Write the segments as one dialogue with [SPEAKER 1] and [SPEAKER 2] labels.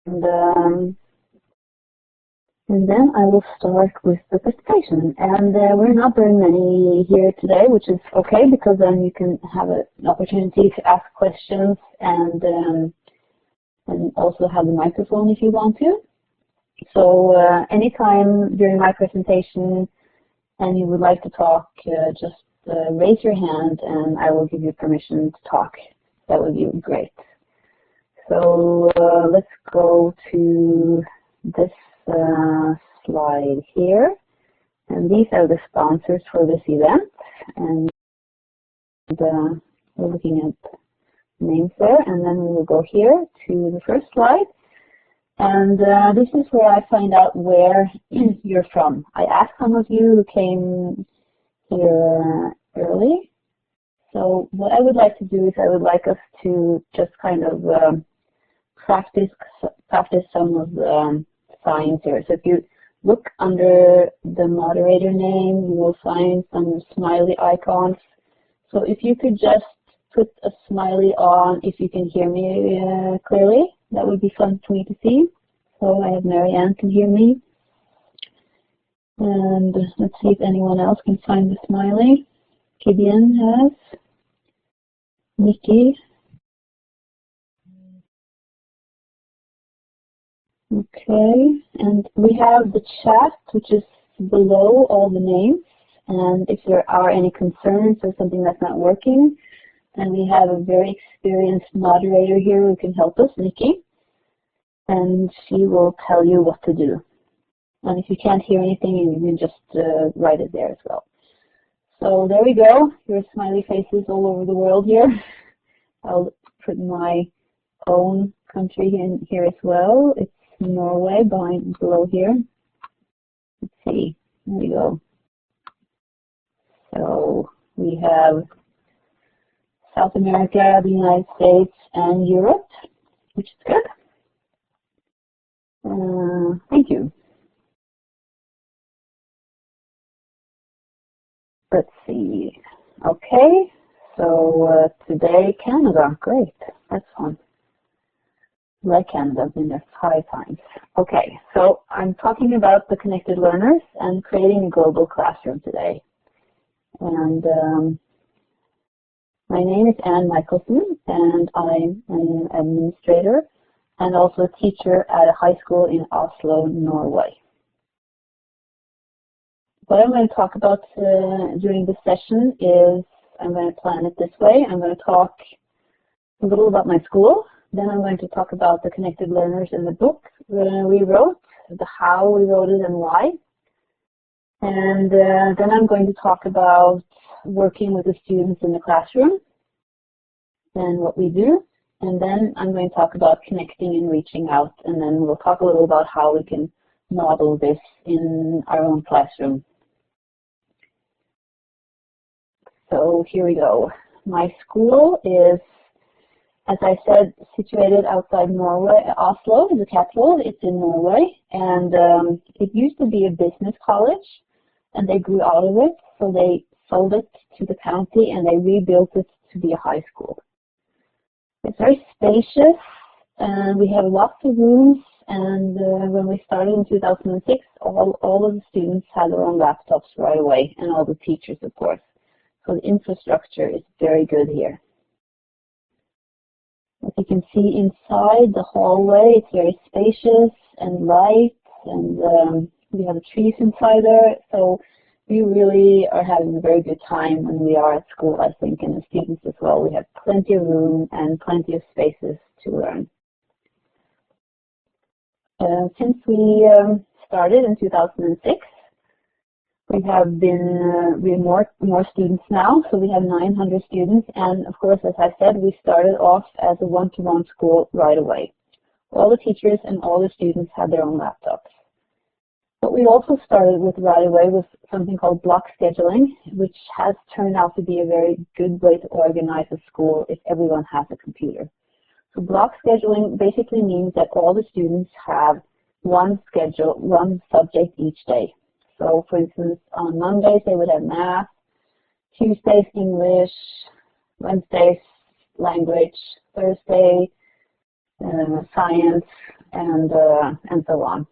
[SPEAKER 1] And, and then I will start with the presentation. And we're not very many here today, which is okay, because then you can have an opportunity to ask questions and also have the microphone if you want to. So anytime during my presentation and you would like to talk, just raise your hand and I will give you permission to talk. That would be great. So let's go to this slide here. And these are the sponsors for this event. And we're looking at names there. And then we will go here to the first slide. And this is where I find out where you're from. I asked some of you who came here early. So what I would like to do is I would like us to just kind of practice some of the signs here. So if you look under the moderator name, you will find some smiley icons. So if you could just put a smiley on if you can hear me clearly, that would be fun for me to see. So I have Marianne can hear me. And let's see if anyone else can find the smiley. Gideon has. Nikki. Okay, and we have the chat, which is below all the names. And if there are any concerns or something that's not working, then we have a very experienced moderator here who can help us, Nikki. And she will tell you what to do. And if you can't hear anything, you can just write it there as well. So there we go. Your smiley faces all over the world here. I'll put my own country in here as well. It's Norway below here. Let's see. There we go. So we have South America, the United States, and Europe, which is good. Thank you. Let's see. Okay, so today Canada, great, that's fun. Like Canada, I've been there 5 times. Okay, so I'm talking about the connected learners and creating a global classroom today. And my name is Michaelsen, and I'm an administrator and also a teacher at a high school in Oslo, Norway. What I'm going to talk about during this session is, I'm going to plan it this way. I'm going to talk a little about my school. Then I'm going to talk about the connected learners in the book we wrote, the how we wrote it and why. And then I'm going to talk about working with the students in the classroom and what we do. And then I'm going to talk about connecting and reaching out. And then we'll talk a little about how we can model this in our own classroom. So here we go. My school is, as I said, situated outside Norway. Oslo is the capital. It's in Norway. And it used to be a business college, and they grew out of it. So they sold it to the county, and they rebuilt it to be a high school. It's very spacious, and we have lots of rooms. And when we started in 2006, all of the students had their own laptops right away, and all the teachers, of course. So the infrastructure is very good here. As you can see inside the hallway, it's very spacious and light, and we have trees inside there. So we really are having a very good time when we are at school, I think, and the students as well. We have plenty of room and plenty of spaces to learn. Since we started in 2006, we have more students now, so we have 900 students, and of course, as I said, we started off as a one-to-one school right away. All the teachers and all the students had their own laptops. What we also started with right away was something called block scheduling, which has turned out to be a very good way to organize a school if everyone has a computer. So block scheduling basically means that all the students have one schedule, one subject each day. So, for instance, on Mondays they would have math, Tuesdays English, Wednesdays language, Thursday science, and so on.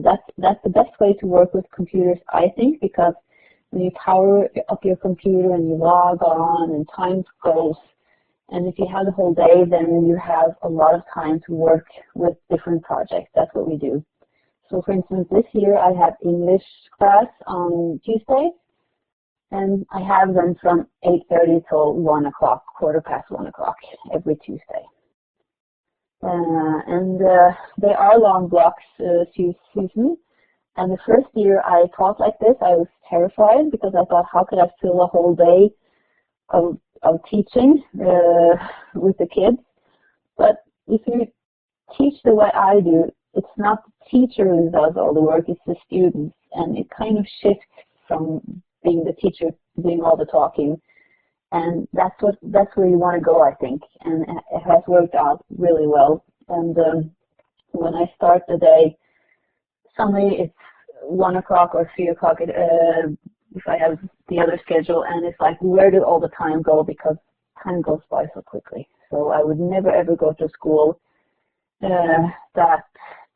[SPEAKER 1] That's the best way to work with computers, I think, because when you power up your computer and you log on and time goes, and if you have the whole day, then you have a lot of time to work with different projects. That's what we do. So for instance, this year I have English class on Tuesdays, and I have them from 8:30 till 1 o'clock, 1 o'clock every Tuesday. They are long blocks, Susan. And the first year I taught like this, I was terrified because I thought, how could I fill a whole day of teaching with the kids? But if you teach the way I do, it's not the teacher who does all the work, it's the students. And it kind of shifts from being the teacher doing all the talking. And that's where you want to go, I think. And it has worked out really well. And when I start the day, suddenly it's 1 o'clock or 3 o'clock if I have the other schedule, and it's like, where did all the time go? Because time goes by so quickly. So I would never ever go to school that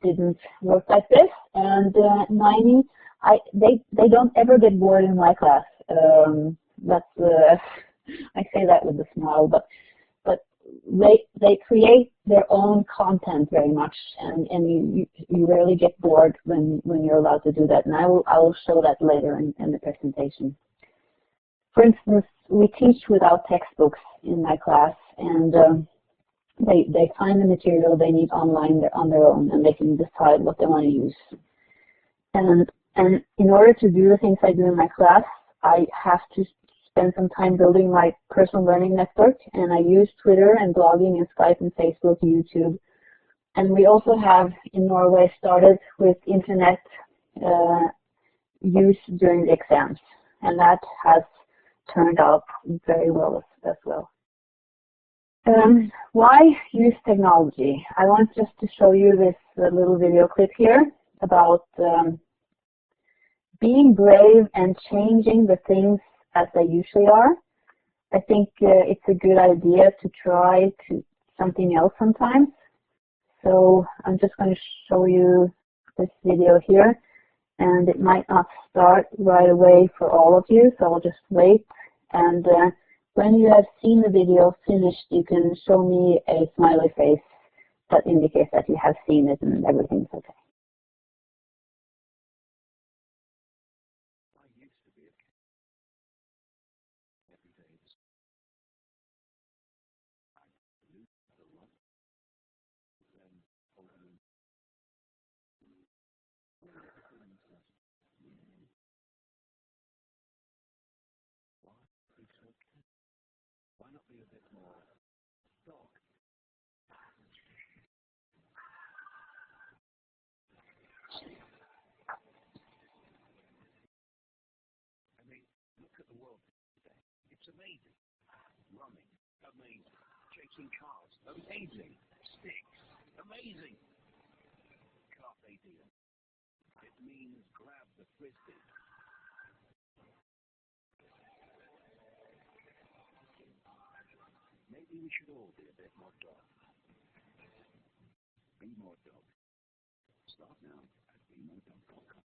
[SPEAKER 1] didn't work like this. And 90, they don't ever get bored in my class. That's I say that with a smile, but they create their own content very much, and you rarely get bored when you're allowed to do that. And I will show that later in the presentation. For instance, we teach without textbooks in my class, and they find the material they need online on their own, and they can decide what they want to use. And in order to do the things I do in my class, I have to spend some time building my personal learning network, and I use Twitter and blogging and Skype and Facebook, YouTube. And we also have in Norway started with internet use during the exams, and that has turned out very well as well. Why use technology? I want just to show you this little video clip here about being brave and changing the things as they usually are. I think it's a good idea to try something else sometimes. So I'm just going to show you this video here, and it might not start right away for all of you, so I'll just wait. And when you have seen the video finished, you can show me a smiley face that indicates that you have seen it and everything's okay.
[SPEAKER 2] It's amazing. Running, amazing. Chasing cars, amazing. Sticks, amazing. Carpe diem. It means grab the frisbee. Maybe we should all be a bit more dog. Be more dog. Start now at BeMoreDog.com.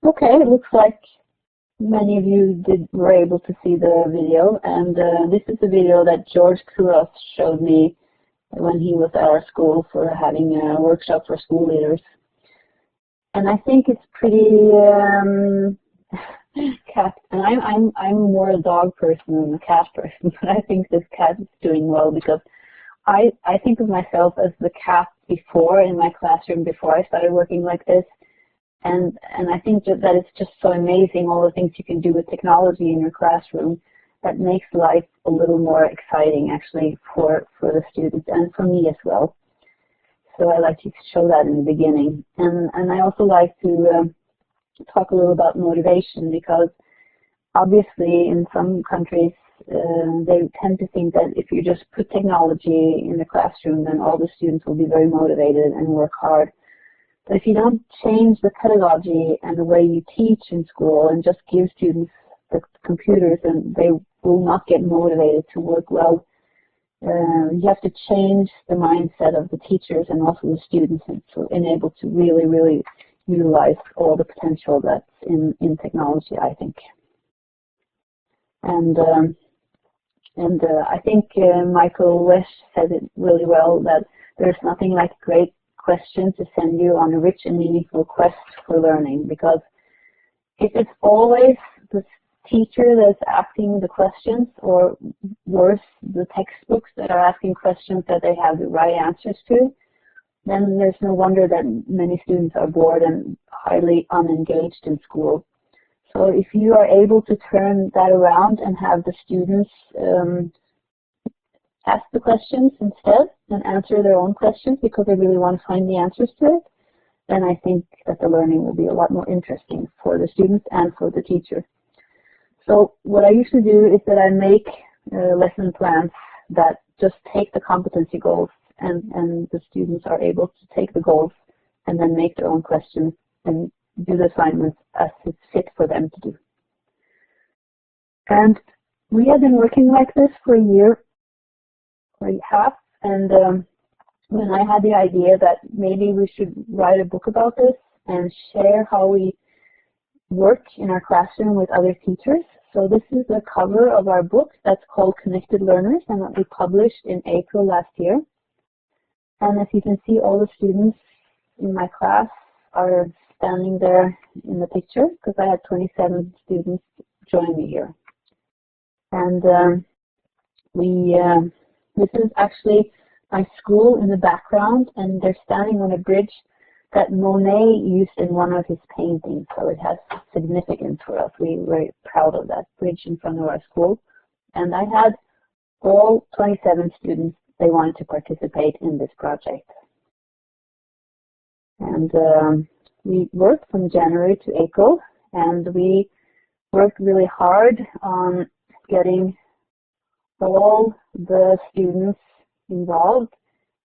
[SPEAKER 1] Okay, it looks like many of you were able to see the video, and this is a video that George Kuros showed me when he was at our school for having a workshop for school leaders. And I think it's pretty cat, and I'm more a dog person than a cat person, but I think this cat is doing well because I think of myself as the cat before in my classroom before I started working like this. And I think that it's just so amazing, all the things you can do with technology in your classroom that makes life a little more exciting, actually, for the students and for me as well. So I like to show that in the beginning. And I also like to talk a little about motivation, because obviously in some countries they tend to think that if you just put technology in the classroom, then all the students will be very motivated and work hard. But if you don't change the pedagogy and the way you teach in school and just give students the computers, then they will not get motivated to work well. You have to change the mindset of the teachers and also the students, and to enable to really, really utilize all the potential that's in technology, I think. And I think Michael said it really well, that there's nothing like a great question to send you on a rich and meaningful quest for learning, because if it's always the teacher that's asking the questions, or worse, the textbooks that are asking questions that they have the right answers to, then there's no wonder that many students are bored and highly unengaged in school. So if you are able to turn that around and have the students ask the questions instead and answer their own questions because they really want to find the answers to it, then I think that the learning will be a lot more interesting for the students and for the teacher. So what I usually do is that I make lesson plans that just take the competency goals, and the students are able to take the goals and then make their own questions and do the assignments as it's fit for them to do. And we have been working like this for a year or a half, and when I had the idea that maybe we should write a book about this and share how we work in our classroom with other teachers. So this is the cover of our book that's called Connected Learners, and that we published in April last year. And as you can see, all the students in my class are standing there in the picture, because I had 27 students join me here. And this is actually my school in the background, and they're standing on a bridge that Monet used in one of his paintings, so it has significance for us. We're very proud of that bridge in front of our school. And I had all 27 students, they wanted to participate in this project. And we worked from January to April, and we worked really hard on getting all the students involved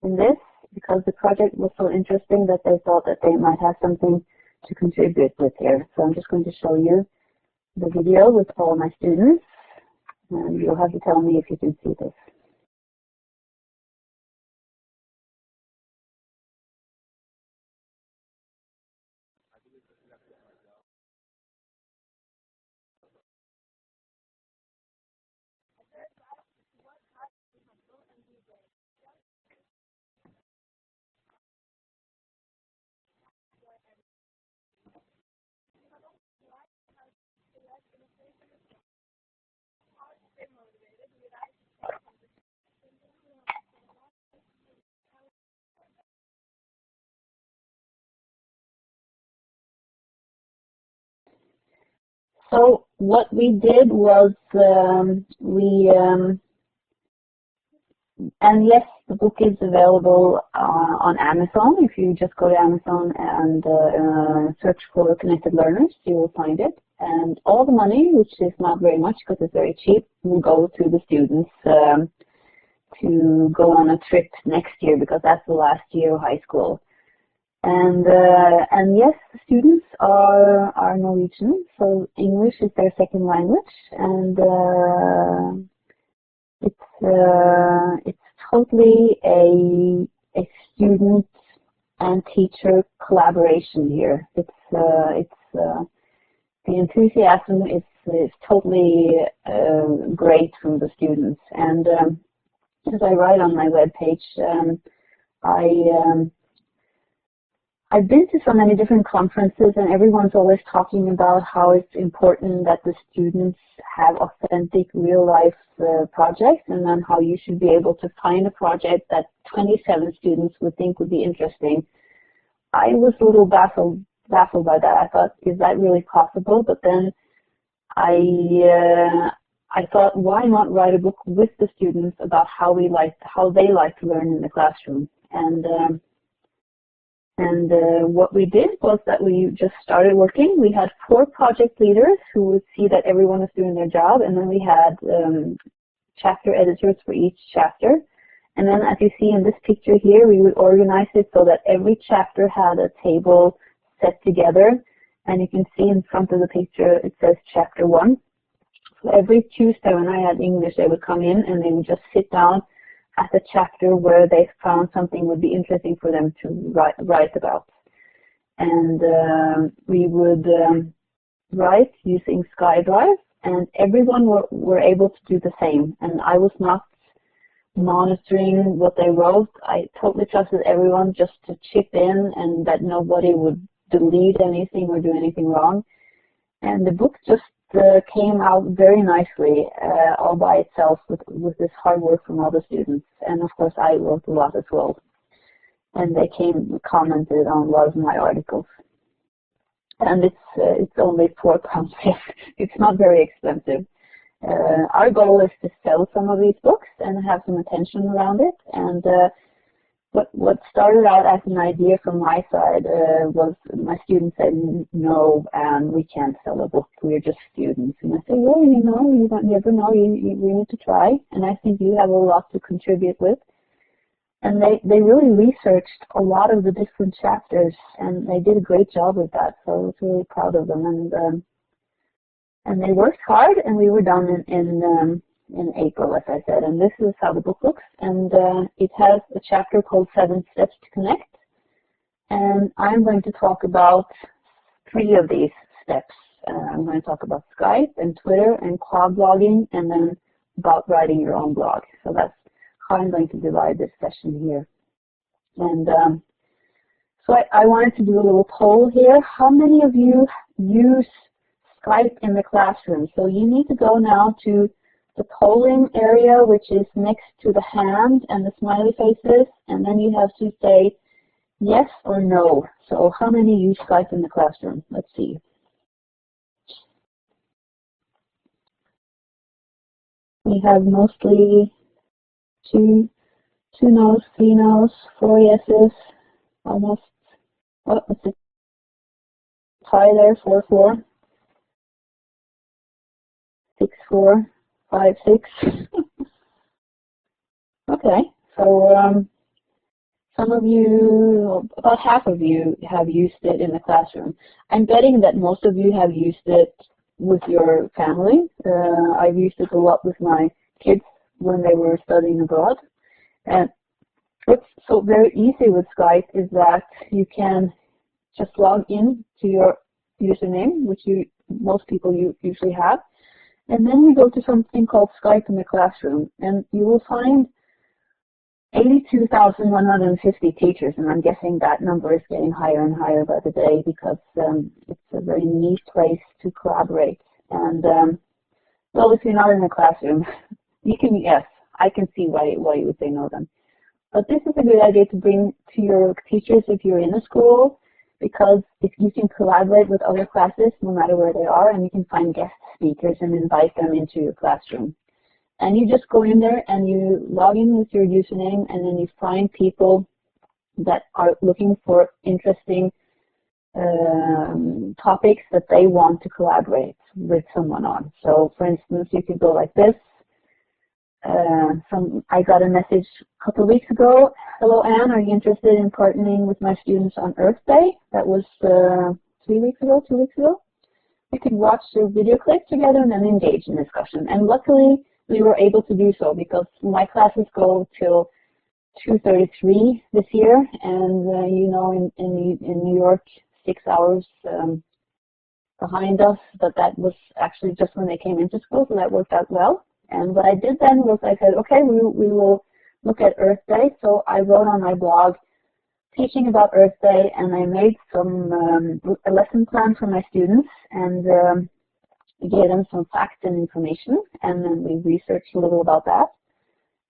[SPEAKER 1] in this, because the project was so interesting that they thought that they might have something to contribute with here. So I'm just going to show you the video with all my students, and you'll have to tell me if you can see this. So what we did was and yes, the book is available on Amazon. If you just go to Amazon and search for Connected Learners, you will find it. And all the money, which is not very much because it's very cheap, will go to the students to go on a trip next year, because that's the last year of high school. And yes, the students are Norwegian, so English is their second language, and it's totally a student and teacher collaboration here. The enthusiasm is totally great from the students, and as I write on my webpage, I've been to so many different conferences, and everyone's always talking about how it's important that the students have authentic real-life projects, and then how you should be able to find a project that 27 students would think would be interesting. I was a little baffled by that. I thought, is that really possible? But then I thought, why not write a book with the students about how they like to learn in the classroom? And And what we did was that we just started working. We had 4 project leaders who would see that everyone was doing their job, and then we had chapter editors for each chapter. And then as you see in this picture here, we would organize it so that every chapter had a table set together. And you can see in front of the picture it says chapter 1. So every Tuesday when I had English, they would come in and they would just sit down at the chapter where they found something would be interesting for them to write about. And we would write using SkyDrive, and everyone were able to do the same. And I was not monitoring what they wrote. I totally trusted everyone just to chip in and that nobody would delete anything or do anything wrong. And the book just came out very nicely all by itself with this hard work from all the students. And of course I wrote a lot as well. And they commented on a lot of my articles. And it's only £4. It's not very expensive. Our goal is to sell some of these books and have some attention around it. And what started out as an idea from my side was my students said, no, we can't sell a book, we're just students. And I said, well, you never know, we need to try, and I think you have a lot to contribute with. And they really researched a lot of the different chapters, and they did a great job with that, so I was really proud of them. And they worked hard, and we were done in April, as I said, and this is how the book looks. And it has a chapter called 7 Steps to Connect, and I'm going to talk about 3 of these steps. I'm going to talk about Skype and Twitter and quad blogging, and then about writing your own blog. So that's how I'm going to divide this session here. And so I wanted to do a little poll here. How many of you use Skype in the classroom? So you need to go now to the polling area, which is next to the hand and the smiley faces, and then you have to say yes or no. So how many use Skype in the classroom? Let's see. We have mostly 2 no's, 3 no's, 4 yeses, almost, oh, it's a tie there, 4-4, 6-4. 5, 6. Okay, so some of you, about half of you, have used it in the classroom. I'm betting that most of you have used it with your family. I've used it a lot with my kids when they were studying abroad. And what's so very easy with Skype is that you can just log in to your username, which most people usually have. And then you go to something called Skype in the Classroom, and you will find 82,150 teachers, and I'm guessing that number is getting higher and higher by the day because it's a very neat place to collaborate. And well, if you're not in the classroom, you can, yes, I can see why you would say no then. But this is a good idea to bring to your teachers if you're in a school, because if you can collaborate with other classes, no matter where they are, and you can find guest speakers and invite them into your classroom. And you just go in there and you log in with your username, and then you find people that are looking for interesting topics that they want to collaborate with someone on. So for instance, you could go like this. I got a message a couple of weeks ago. Hello Anne, are you interested in partnering with my students on Earth Day? That was 2 weeks ago. We could watch the video clip together and then engage in discussion. And luckily we were able to do so because my classes go till 2:33 this year, and you know, in New York, 6 hours behind us, but that was actually just when they came into school, so that worked out well. And what I did then was I said, okay, we will look at Earth Day. So I wrote on my blog teaching about Earth Day, and I made a lesson plan for my students, and gave them some facts and information, and then we researched a little about that.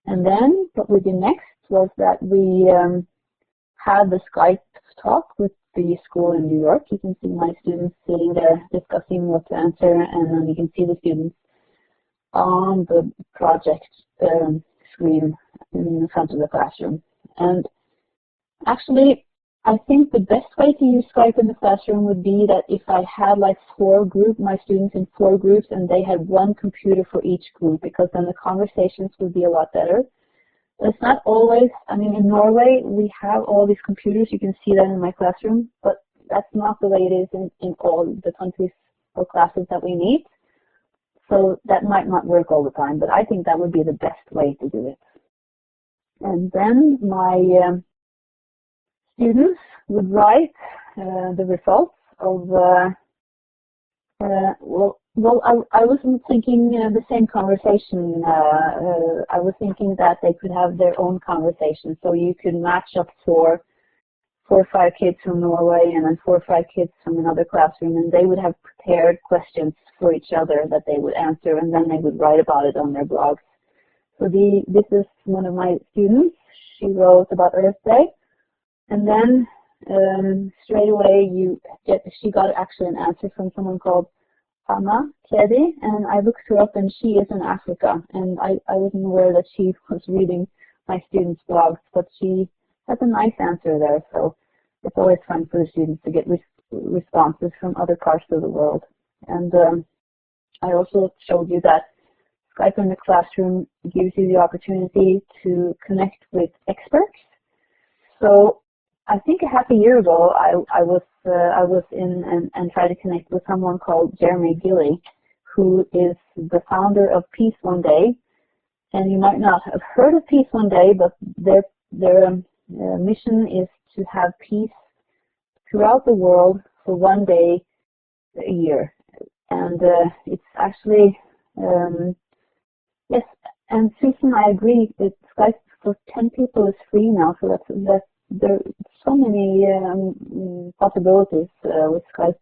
[SPEAKER 1] And then what we did next was that we had the Skype talk with the school in New York. You can see my students sitting there discussing what to answer, and then you can see the students on the project screen in front of the classroom. And actually, I think the best way to use Skype in the classroom would be that if I had like my students in 4 groups, and they had 1 computer for each group, because then the conversations would be a lot better. But it's not always, I mean, in Norway, we have all these computers. You can see that in my classroom, but that's not the way it is in all the countries or classes that we meet. So that might not work all the time, but I think that would be the best way to do it. And then my students would write the results of, I wasn't thinking the same conversation. I was thinking that they could have their own conversation, so you could match up 4 or 5 kids from Norway and then 4 or 5 kids from another classroom, and they would have prepared questions for each other that they would answer, and then they would write about it on their blogs. So this is one of my students. She wrote about Earth Day, and then straight away she got actually an answer from someone called Anna Kedi, and I looked her up, and she is in Africa, and I wasn't aware that she was reading my students' blogs, but she has a nice answer there, so it's always fun for the students to get responses from other parts of the world. And I also showed you that Skype in the classroom gives you the opportunity to connect with experts. So I think a half a year ago, I was in and tried to connect with someone called Jeremy Gilly, who is the founder of Peace One Day. And you might not have heard of Peace One Day, but their mission is to have peace throughout the world for 1 day a year. And it's actually, yes, and Susan, I agree, that Skype for 10 people is free now, so that's there are so many possibilities with Skype.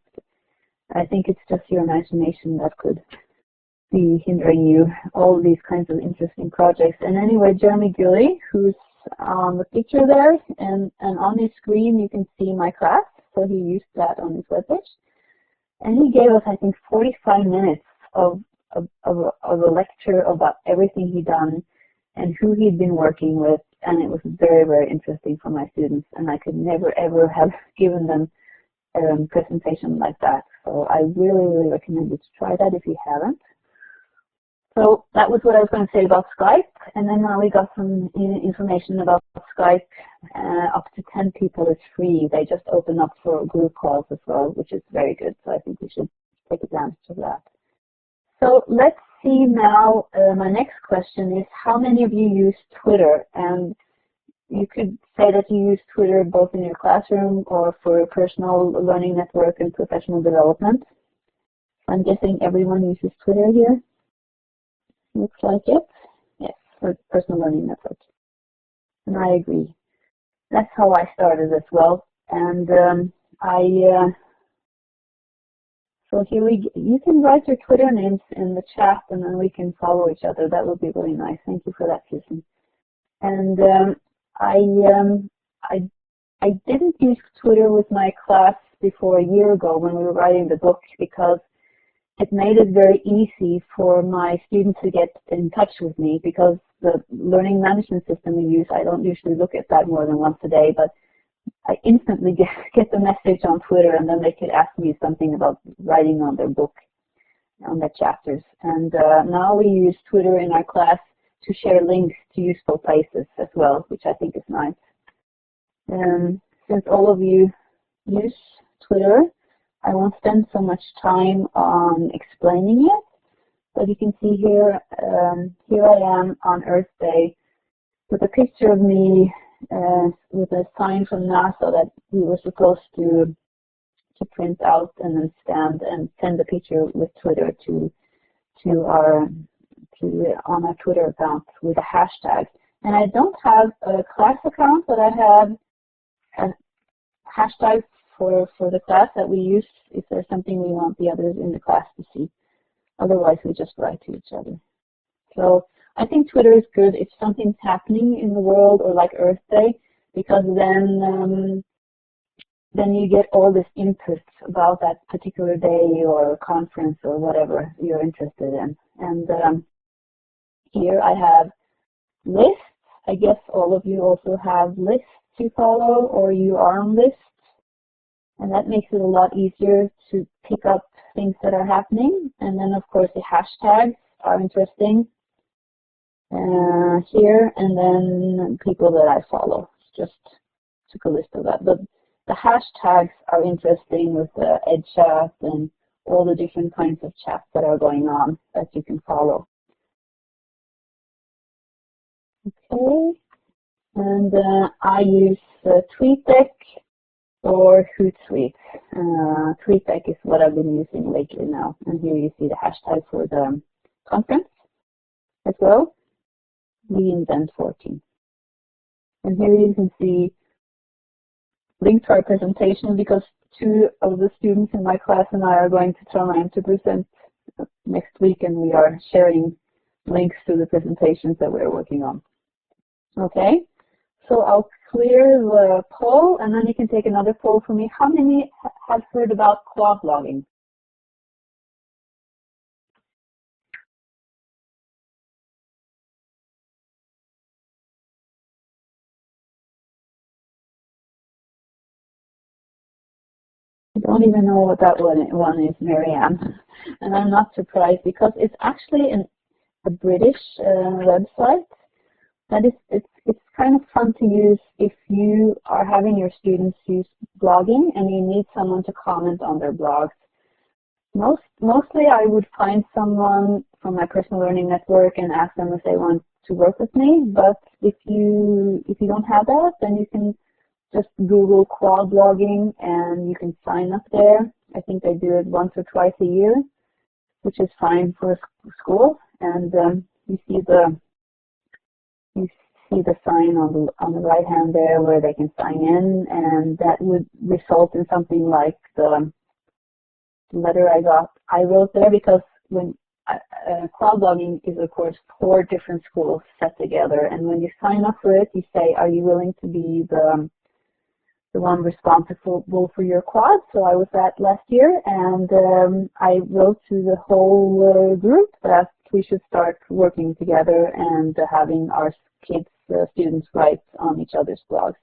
[SPEAKER 1] I think it's just your imagination that could be hindering you, all these kinds of interesting projects. And anyway, Jeremy Gilly, who's on the picture there, and on his screen you can see my class, so he used that on his webpage. And he gave us, I think, 45 minutes of a lecture about everything he'd done and who he'd been working with, and it was very, very interesting for my students, and I could never, ever have given them a presentation like that. So I really, really recommend you to try that if you haven't. So that was what I was going to say about Skype, and then now we got some information about Skype. Up to 10 people is free. They just open up for group calls as well, which is very good, so I think we should take advantage of that. So let's see now, my next question is, how many of you use Twitter? And you could say that you use Twitter both in your classroom or for your personal learning network and professional development. I'm guessing everyone uses Twitter here. Looks like it. Yes, for personal learning network. And I agree. That's how I started as well. And so here you can write your Twitter names in the chat, and then we can follow each other. That would be really nice. Thank you for that, Susan. And I didn't use Twitter with my class before a year ago when we were writing the book, because it made it very easy for my students to get in touch with me, because the learning management system we use, I don't usually look at that more than once a day, but I instantly get the message on Twitter, and then they could ask me something about writing on their book, on their chapters. And now we use Twitter in our class to share links to useful places as well, which I think is nice. And since all of you use Twitter, I won't spend so much time on explaining it, but you can see here, here I am on Earth Day with a picture of me with a sign from NASA that we were supposed to print out and then stamp and send the picture with Twitter on our Twitter account with a hashtag. And I don't have a class account, but I have a hashtag for the class that we use if there's something we want the others in the class to see. Otherwise, we just write to each other. So I think Twitter is good if something's happening in the world, or like Earth Day, because then you get all this input about that particular day or conference or whatever you're interested in. And here I have lists. I guess all of you also have lists you follow or you are on lists. And that makes it a lot easier to pick up things that are happening. And then, of course, the hashtags are interesting here. And then people that I follow. Just took a list of that. But the hashtags are interesting with the Ed chat and all the different kinds of chats that are going on that you can follow. Okay. And I use TweetDeck or Hootsuite. TweetDeck is what I've been using lately now. And here you see the hashtag for the conference as well, reInvent 14. And here you can see link to our presentation because two of the students in my class and I are going to Trondheim to present next week, and we are sharing links to the presentations that we're working on. Okay, so I'll clear the poll, and then you can take another poll for me. How many have heard about quad logging? I don't even know what that one is, Marianne. And I'm not surprised because it's actually a British website. That is, it's kind of fun to use if you are having your students use blogging and you need someone to comment on their blogs. Mostly I would find someone from my personal learning network and ask them if they want to work with me. But if you don't have that, then you can just Google quad blogging and you can sign up there. I think they do it once or twice a year, which is fine for school. And you see the sign on the right hand there where they can sign in, and that would result in something like the letter I wrote there, because when quad blogging is of course 4 different schools set together, and when you sign up for it, you say, are you willing to be the one responsible for your quad? So I was that last year, and I wrote to the whole group that we should start working together and having our kids, students write on each other's blogs.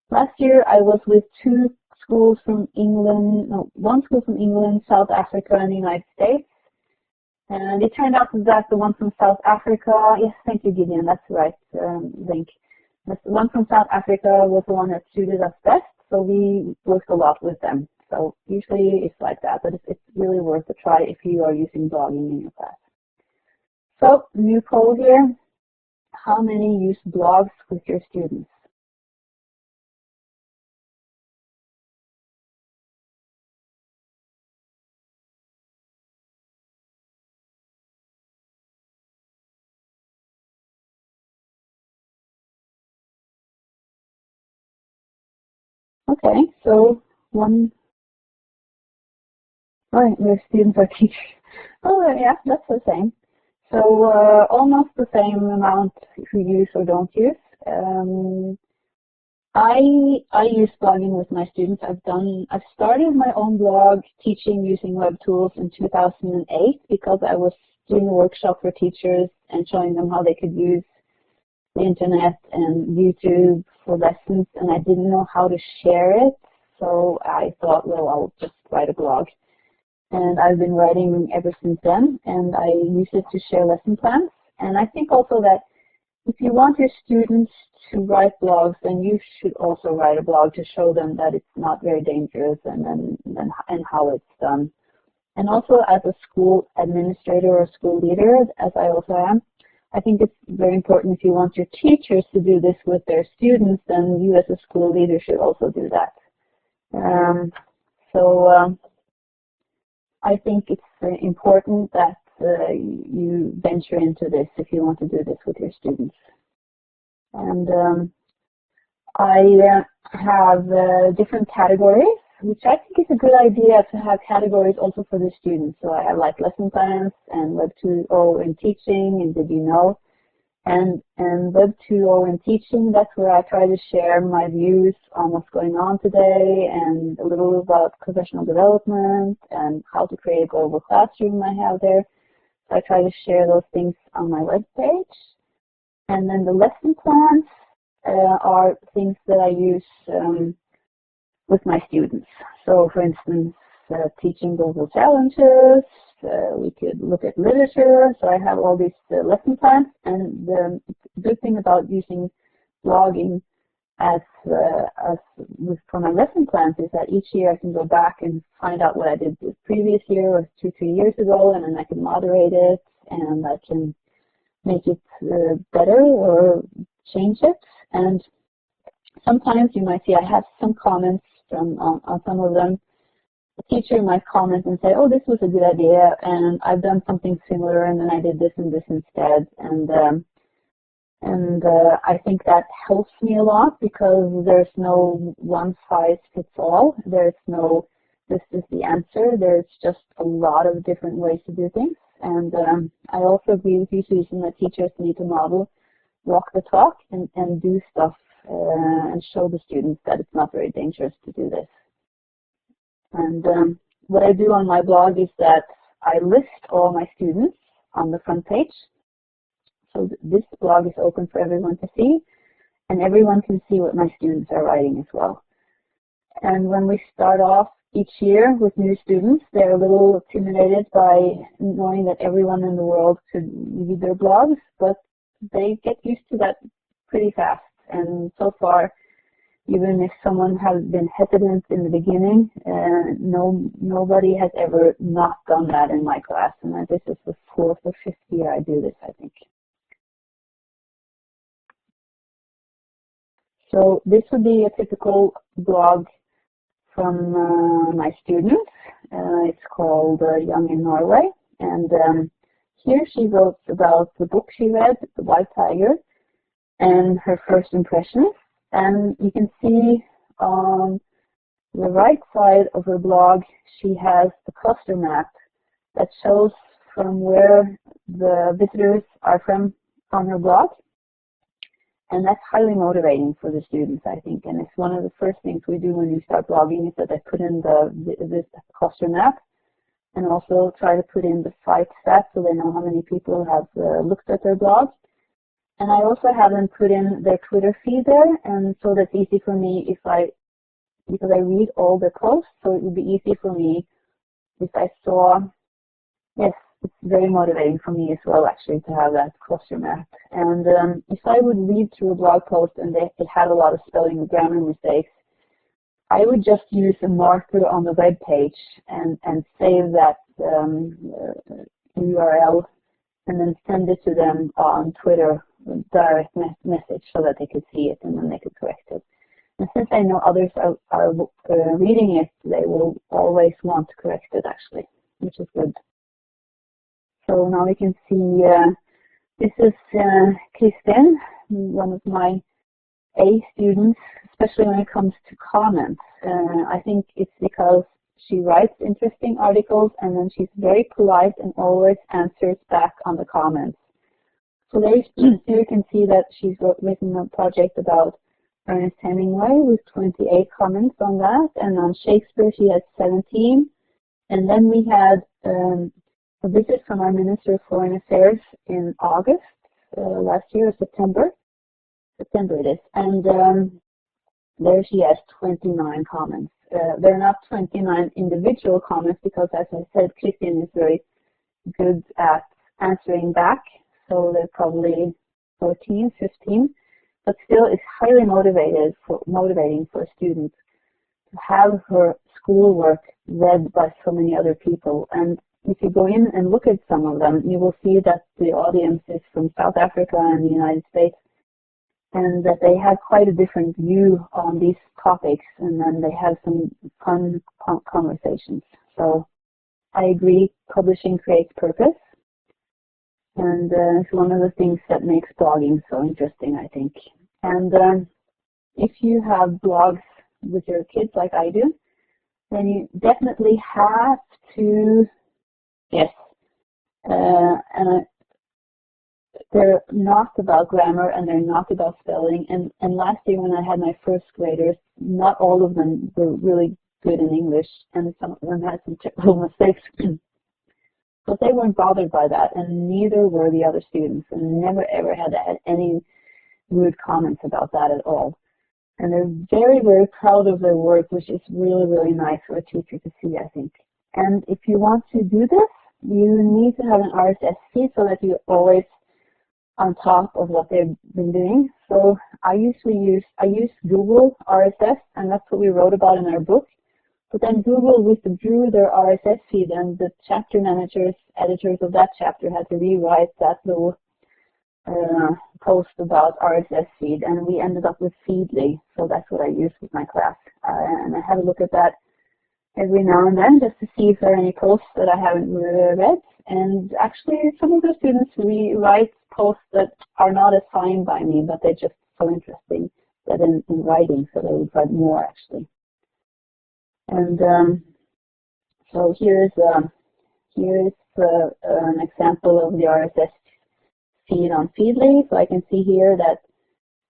[SPEAKER 1] Last year I was with 2 schools from England, no, 1 school from England, South Africa, and the United States. And it turned out that the one from South Africa, yes, thank you, Gideon, that's the right link. The one from South Africa was the one that suited us best, so we worked a lot with them. So usually it's like that, but it's really worth a try if you are using blogging in your class. So, new poll here. How many use blogs with your students? Okay, so your students are teachers. Oh, yeah, that's the same. So almost the same amount who use or don't use. I use blogging with my students. I've started my own blog teaching using web tools in 2008 because I was doing a workshop for teachers and showing them how they could use the internet and YouTube for lessons, and I didn't know how to share it, so I thought, well, I'll just write a blog. And I've been writing ever since then, and I use it to share lesson plans. And I think also that if you want your students to write blogs, then you should also write a blog to show them that it's not very dangerous and how it's done. And also as a school administrator or school leader, as I also am, I think it's very important if you want your teachers to do this with their students, then you as a school leader should also do that. I think it's important that you venture into this if you want to do this with your students. And I have different categories, which I think is a good idea to have categories also for the students. So I have like lesson plans and Web 2.0 in teaching and Did You Know? And Web 2.0 in teaching, that's where I try to share my views on what's going on today and a little about professional development and how to create a global classroom I have there. So I try to share those things on my web page. And then the lesson plans, are things that I use with my students. So, for instance, teaching global challenges. We could look at literature. So I have all these lesson plans, and the good thing about using blogging for my lesson plans is that each year I can go back and find out what I did the previous year or 2-3 years ago, and then I can moderate it, and I can make it better or change it. And sometimes you might see I have some comments on some of them. The teacher might comment and say, oh, this was a good idea, and I've done something similar, and then I did this and this instead. And I think that helps me a lot, because there's no one size fits all. There's no, this is the answer. There's just a lot of different ways to do things. And I also agree with you, Susan, that teachers need to model, walk the talk, and do stuff and show the students that it's not very dangerous to do this. And what I do on my blog is that I list all my students on the front page. So this blog is open for everyone to see, and everyone can see what my students are writing as well. And when we start off each year with new students, they're a little intimidated by knowing that everyone in the world could read their blogs, but they get used to that pretty fast. And so far, even if someone has been hesitant in the beginning, nobody has ever not done that in my class. And this is the 4th or 5th year I do this, I think. So this would be a typical blog from my students. It's called Young in Norway. And here she wrote about the book she read, The White Tiger, and her first impressions. And you can see on the right side of her blog, she has a cluster map that shows from where the visitors are from on her blog. And that's highly motivating for the students, I think. And it's one of the first things we do when you start blogging is that I put in this cluster map, and also try to put in the site stats so they know how many people have looked at their blog. And I also have them put in their Twitter feed there, and so that's easy for me because I read all their posts, so it would be easy for me if I saw, yes, it's very motivating for me as well, actually, to have that cluster map. And if I would read through a blog post and it had a lot of spelling and grammar mistakes, I would just use a marker on the web page and save that URL and then send it to them on Twitter, direct message, so that they could see it and then they could correct it. And since I know others are reading it, they will always want to correct it, actually, which is good. So now we can see this is Kristin, one of my A students, especially when it comes to comments. I think it's because she writes interesting articles, and then she's very polite and always answers back on the comments. So there you can see that she's written a project about Ernest Hemingway with 28 comments on that, and on Shakespeare she has 17. And then we had a visit from our Minister of Foreign Affairs in August last year, September it is, and there she has 29 comments. They're not 29 individual comments because, as I said, Kristin is very good at answering back, so they're probably 14, 15, but still it's highly motivating for a student to have her schoolwork read by so many other people. And if you go in and look at some of them, you will see that the audience is from South Africa and the United States, and that they have quite a different view on these topics, and then they have some fun conversations. So I agree, publishing creates purpose, and it's one of the things that makes blogging so interesting, I think. And if you have blogs with your kids like I do, then you definitely have to, yes, and they're not about grammar and they're not about spelling. And last year when I had my first graders, not all of them were really good in English, and some of them had some terrible mistakes. But they weren't bothered by that, and neither were the other students, and never ever had any rude comments about that at all. And they're very, very proud of their work, which is really, really nice for a teacher to see, I think. And if you want to do this, you need to have an RSS feed so that you're always on top of what they've been doing. So I use Google RSS, and that's what we wrote about in our book. But then Google withdrew their RSS feed, and the chapter managers, editors of that chapter had to rewrite that little post about RSS feed, and we ended up with Feedly. So that's what I use with my class. And I have a look at that every now and then just to see if there are any posts that I haven't read. And actually, some of the students rewrite posts that are not assigned by me, but they're just so interesting that in writing, so they would write more actually. And so here's an example of the RSS feed on Feedly. So I can see here that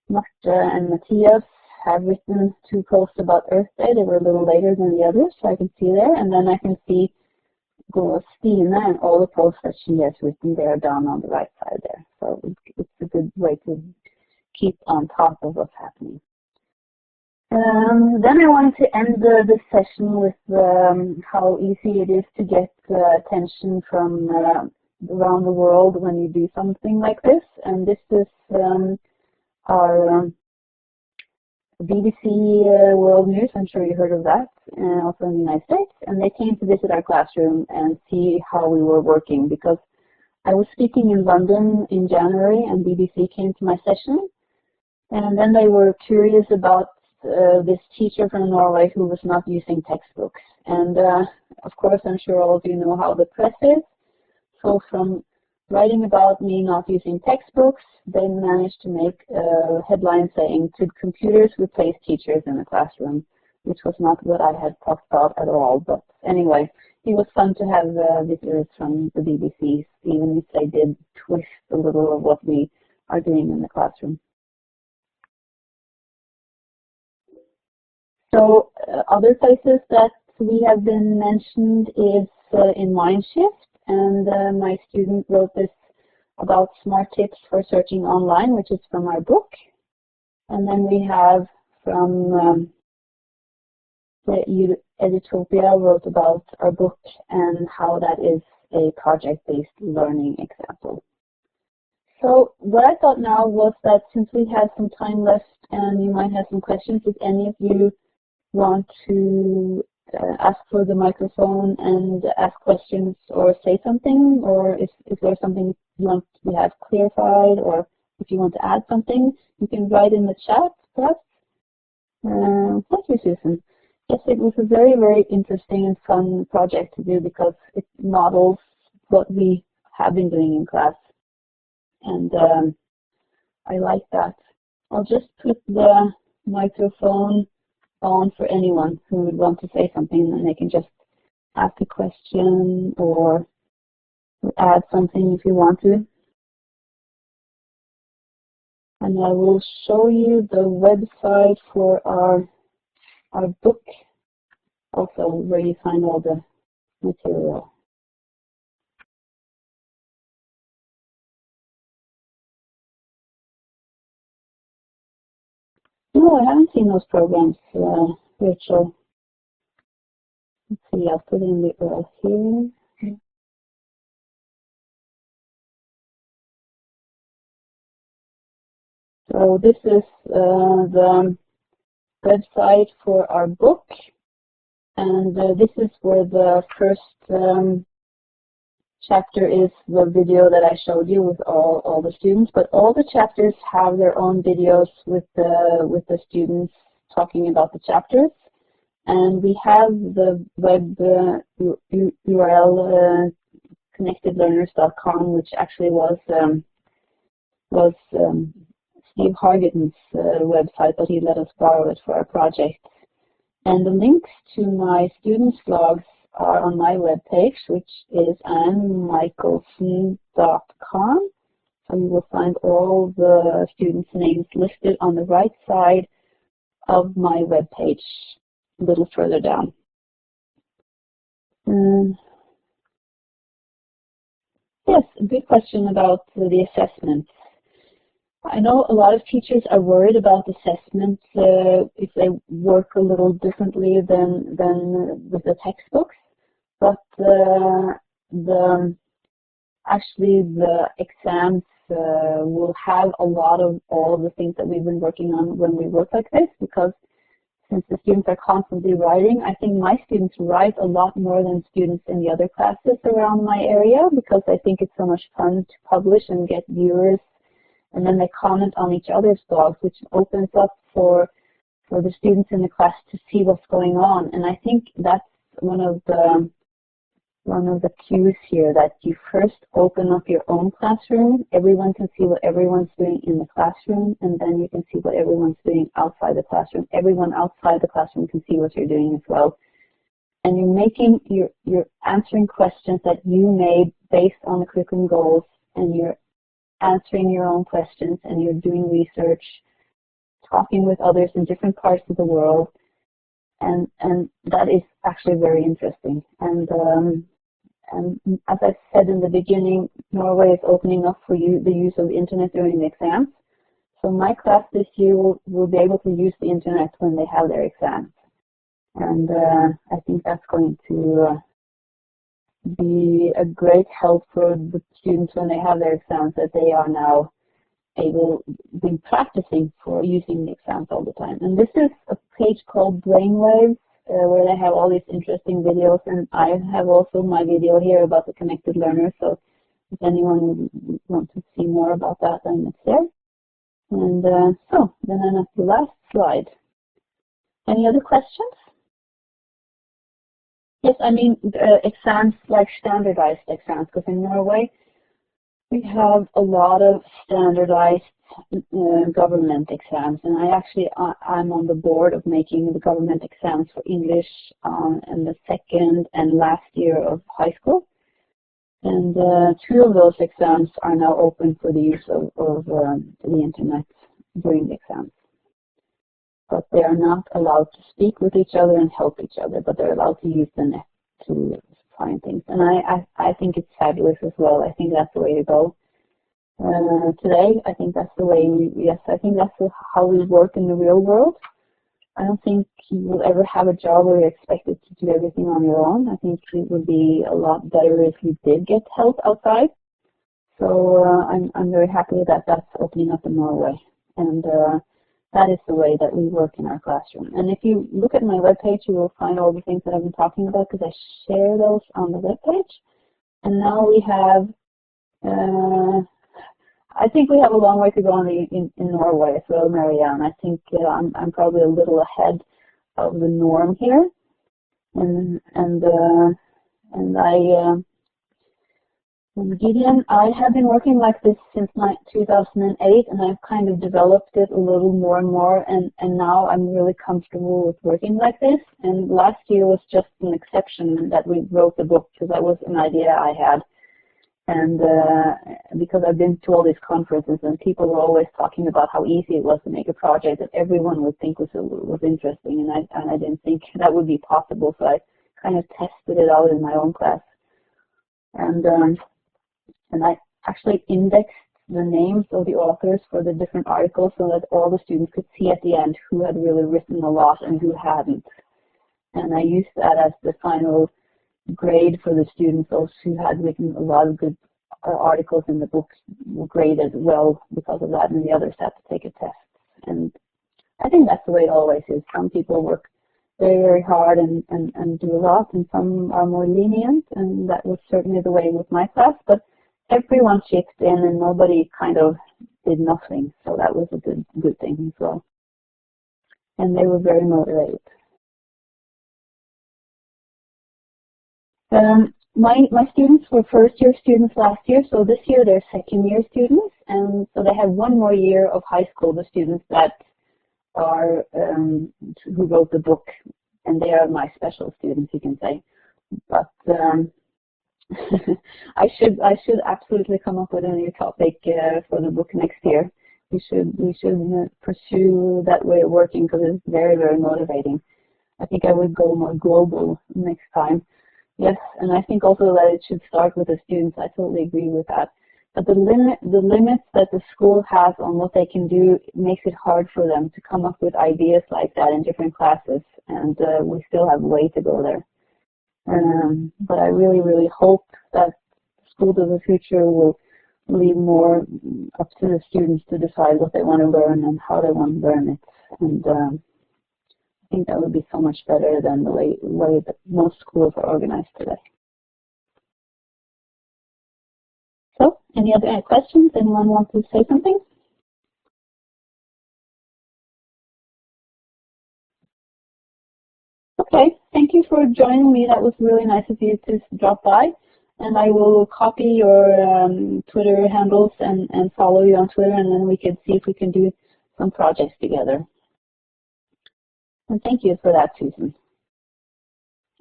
[SPEAKER 1] Marte and Matthias have written 2 posts about Earth Day. They were a little later than the others, so I can see there. And then I can see Stina and all the posts that she has written there down on the right side there. So it's a good way to keep on top of what's happening. Then I wanted to end this session with how easy it is to get attention from around the world when you do something like this. And this is our BBC World News. I'm sure you heard of that, and also in the United States. And they came to visit our classroom and see how we were working, because I was speaking in London in January, and BBC came to my session. And then they were curious about this teacher from Norway who was not using textbooks. And of course, I'm sure all of you know how the press is. So from writing about me not using textbooks, they managed to make a headline saying, "Could computers replace teachers in the classroom?" which was not what I had talked about at all. But anyway, it was fun to have visitors from the BBC, even if they did twist a little of what we are doing in the classroom. So other places that we have been mentioned is in Mindshift, and my student wrote this about smart tips for searching online, which is from our book. And then we have from the Editopia wrote about our book and how that is a project-based learning example. So what I thought now was that since we have some time left and you might have some questions, if any of you want to ask for the microphone and ask questions or say something, or if there's something you want to have clarified, or if you want to add something, you can write in the chat, perhaps. Thank you, Susan. Yes, it was a very, very interesting and fun project to do because it models what we have been doing in class. And I like that. I'll just put the microphone on for anyone who would want to say something, and they can just ask a question or add something if you want to. And I will show you the website for our book, also where you find all the material. No, I haven't seen those programs, Rachel. Let's see, I'll put in the URL here. So this is the website for our book, and this is where the first chapter is the video that I showed you with all the students, but all the chapters have their own videos with the students talking about the chapters. And we have the web URL connectedlearners.com, which actually was Steve Hargaden's website, but he let us borrow it for our project. And the links to my students' blogs are on my webpage, which is Michaelsen.com. So you will find all the students' names listed on the right side of my webpage, a little further down. Yes, a good question about the assessments. I know a lot of teachers are worried about assessments if they work a little differently than with the textbooks, but actually the exams will have a lot of all of the things that we've been working on when we work like this, because since the students are constantly writing, I think my students write a lot more than students in the other classes around my area, because I think it's so much fun to publish and get viewers, and then they comment on each other's blogs, which opens up for the students in the class to see what's going on. And I think that's one of the cues here, that you first open up your own classroom. Everyone can see what everyone's doing in the classroom, and then you can see what everyone's doing outside the classroom. Everyone outside the classroom can see what you're doing as well. And you're answering questions that you made based on the curriculum goals, and you're answering your own questions, and you're doing research, talking with others in different parts of the world, and that is actually very interesting. And as I said in the beginning, Norway is opening up for you the use of the internet during the exams. So my class this year will be able to use the internet when they have their exams. And I think that's going to be a great help for the students when they have their exams, that they are now able to be practicing for using the exams all the time. And this is a page called Brainwaves, where they have all these interesting videos, and I have also my video here about the connected learner, so if anyone would want to see more about that, then it's there. And so then I'm at the last slide. Any other questions? Yes, I mean exams like standardized exams, because in Norway we have a lot of standardized government exams, and I'm on the board of making the government exams for English in the second and last year of high school. And 2 of those exams are now open for the use of the internet during the exams. But they are not allowed to speak with each other and help each other, but they're allowed to use the net to find things. And I think it's fabulous as well. I think that's the way to go. Today, I think that's the way I think that's how we work in the real world. I don't think you will ever have a job where you're expected to do everything on your own. I think it would be a lot better if you did get help outside. So I'm very happy that that's opening up in Norway. And that is the way that we work in our classroom. And if you look at my webpage, you will find all the things that I've been talking about, because I share those on the webpage. And now we have, I think we have a long way to go in Norway as well, Marianne. I think I'm probably a little ahead of the norm here. And Gideon, I have been working like this since 2008, and I've kind of developed it a little more and more, and now I'm really comfortable with working like this. And last year was just an exception that we wrote the book, because that was an idea I had. And because I've been to all these conferences, and people were always talking about how easy it was to make a project that everyone would think was interesting, and I didn't think that would be possible, so I kind of tested it out in my own class. And I actually indexed the names of the authors for the different articles, so that all the students could see at the end who had really written a lot and who hadn't. And I used that as the final grade for the students. Those who had written a lot of good articles in the books were graded well because of that, and the others had to take a test. And I think that's the way it always is. Some people work very, very hard and do a lot, and some are more lenient, and that was certainly the way with my class. But everyone chipped in, and nobody kind of did nothing, so that was a good thing as well. And they were very motivated. My students were first-year students last year, so this year they're second-year students, and so they have 1 more year of high school, the students that are who wrote the book, and they are my special students, you can say. But I should absolutely come up with a new topic for the book next year. We should pursue that way of working, because it's very, very motivating. I think I would go more global next time. Yes, and I think also that it should start with the students. I totally agree with that. But the limits that the school has on what they can do makes it hard for them to come up with ideas like that in different classes, and we still have a way to go there. But I really, really hope that schools of the future will leave more up to the students to decide what they want to learn and how they want to learn it. And I think that would be so much better than the way that most schools are organized today. So, any other questions? Anyone want to say something? Okay, thank you for joining me. That was really nice of you to drop by. And I will copy your Twitter handles and follow you on Twitter, and then we can see if we can do some projects together. And thank you for that, Susan.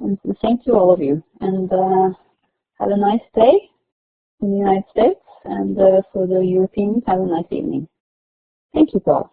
[SPEAKER 1] And the same to all of you. And have a nice day in the United States, and for the Europeans, have a nice evening. Thank you, Paul.